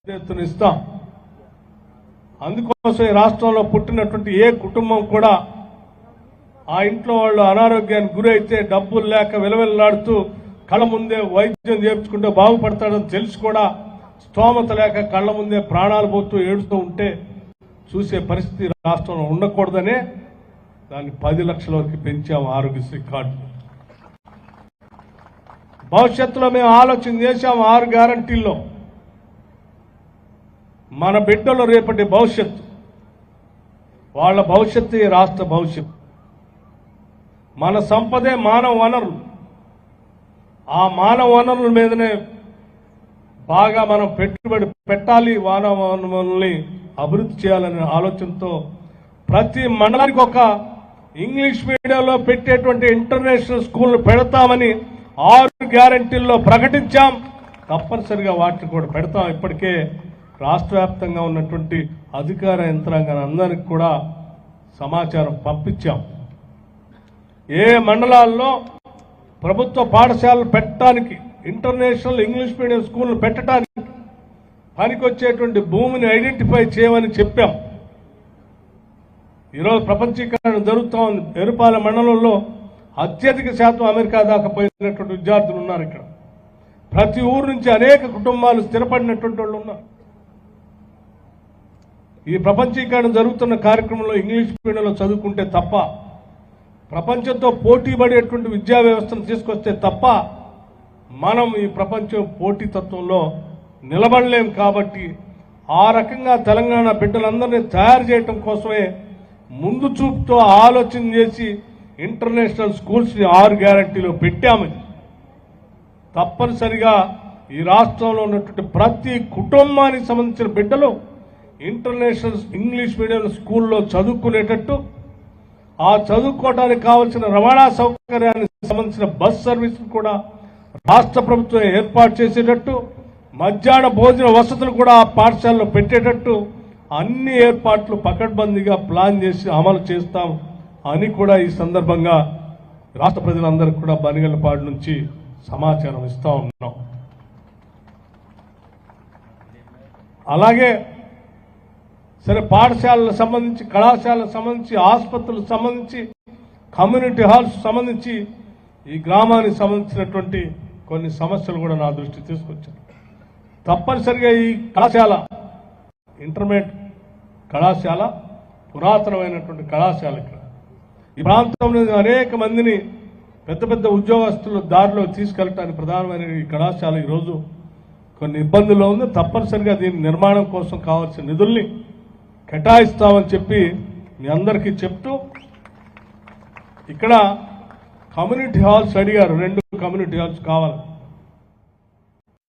ఇస్తాం. అందుకోసం ఈ రాష్ట్రంలో పుట్టినటువంటి ఏ కుటుంబం కూడా ఆ ఇంట్లో వాళ్ళు అనారోగ్యానికి గురైతే డబ్బులు లేక విలవిల్లాడుతూ కళ్ళ ముందే వైద్యం చేర్చుకుంటే బాగుపడతాడని తెలిసి కూడా స్తోమత లేక కళ్ళ ముందే ప్రాణాలు పోతూ ఏడుస్తూ ఉంటే చూసే పరిస్థితి రాష్ట్రంలో ఉండకూడదనే దాన్ని 10 లక్షల వరకు పెంచాము ఆరోగ్యశ్రీ కార్డు. భవిష్యత్తులో మేము ఆలోచన చేశాము 6 గ్యారంటీల్లో మన బిడ్డలు రేపటి భవిష్యత్తు, వాళ్ళ భవిష్యత్తు ఈ రాష్ట్ర భవిష్యత్తు. మన సంపదే మానవ వనరులు. ఆ మానవ వనరుల మీదనే బాగా మనం పెట్టుబడి పెట్టాలి, మానవ వనరుల్ని అభివృద్ధి చేయాలనే ఆలోచనతో ప్రతి మండలానికి ఒక ఇంగ్లీష్ మీడియంలో పెట్టేటువంటి ఇంటర్నేషనల్ స్కూల్ పెడతామని 6 గ్యారంటీల్లో ప్రకటించాం. తప్పనిసరిగా వాటిని కూడా పెడతాం. ఇప్పటికే రాష్ట్ర వ్యాప్తంగా ఉన్నటువంటి అధికార యంత్రాంగాన్ని అందరికీ కూడా సమాచారం పంపించాం. ఏ మండలాల్లో ప్రభుత్వ పాఠశాలలు పెట్టడానికి, ఇంటర్నేషనల్ ఇంగ్లీష్ మీడియం స్కూళ్లు పెట్టడానికి పనికొచ్చేటువంటి భూమిని ఐడెంటిఫై చేయమని చెప్పాం. ఈరోజు ప్రపంచీకరణ జరుగుతూ ఉంది. ఎరుపాల మండలంలో అత్యధిక శాతం అమెరికా దాకా పోయినటువంటి విద్యార్థులు ఉన్నారు. ఇక్కడ ప్రతి ఊరు నుంచి అనేక కుటుంబాలు స్థిరపడినటువంటి వాళ్ళు ఉన్నారు. ఈ ప్రపంచీకరణ జరుగుతున్న కార్యక్రమంలో ఇంగ్లీష్ మీడియంలో చదువుకుంటే తప్ప, ప్రపంచంతో పోటీ పడేటువంటి విద్యా వ్యవస్థను తీసుకొస్తే తప్ప మనం ఈ ప్రపంచం పోటీతత్వంలో నిలబడలేం. కాబట్టి ఆ రకంగా తెలంగాణ బిడ్డలందరినీ తయారు చేయటం కోసమే ముందు చూపుతో ఆలోచన చేసి ఇంటర్నేషనల్ స్కూల్స్ని 6 గ్యారంటీలో పెట్టామని. తప్పనిసరిగా ఈ రాష్ట్రంలో ఉన్నటువంటి ప్రతి కుటుంబానికి సంబంధించిన బిడ్డలు ఇంటర్నేషనల్ ఇంగ్లీష్ మీడియం స్కూల్లో చదువుకునేటట్టు, ఆ చదువుకోవడానికి కావలసిన రవాణా సౌకర్యానికి సంబంధించిన బస్ సర్వీస్ కూడా రాష్ట్ర ప్రభుత్వం ఏర్పాటు చేసేటట్టు, మధ్యాహ్న భోజన వసతులు కూడా ఆ పాఠశాలలో పెట్టేటట్టు అన్ని ఏర్పాట్లు పకడ్బందీగా ప్లాన్ చేసి అమలు చేస్తాం అని కూడా ఈ సందర్భంగా రాష్ట్ర ప్రజలందరికీ కూడా బనిగలపాడు నుంచి సమాచారం ఇస్తా ఉన్నాం. అలాగే సరే, పాఠశాలకు సంబంధించి, కళాశాలకు సంబంధించి, ఆసుపత్రులకు సంబంధించి, కమ్యూనిటీ హాల్స్ సంబంధించి ఈ గ్రామానికి సంబంధించినటువంటి కొన్ని సమస్యలు కూడా నా దృష్టికి తీసుకొచ్చారు. తప్పనిసరిగా ఈ కళాశాల ఇంటర్మీడియట్ కళాశాల పురాతనమైనటువంటి కళాశాల. ఇక్కడ ఈ ప్రాంతంలో అనేక మందిని పెద్ద పెద్ద ఉద్యోగస్తులు దారిలో తీసుకెళ్ళటానికి ప్రధానమైన ఈ కళాశాల ఈరోజు కొన్ని ఇబ్బందుల్లో ఉంది. తప్పనిసరిగా దీని నిర్మాణం కోసం కావాల్సిన నిధుల్ని కేటాయిస్తామని చెప్పి మీ అందరికీ చెప్తూ, ఇక్కడ కమ్యూనిటీ హాల్స్ అడిగారు. 2 కమ్యూనిటీ హాల్స్ కావాలి.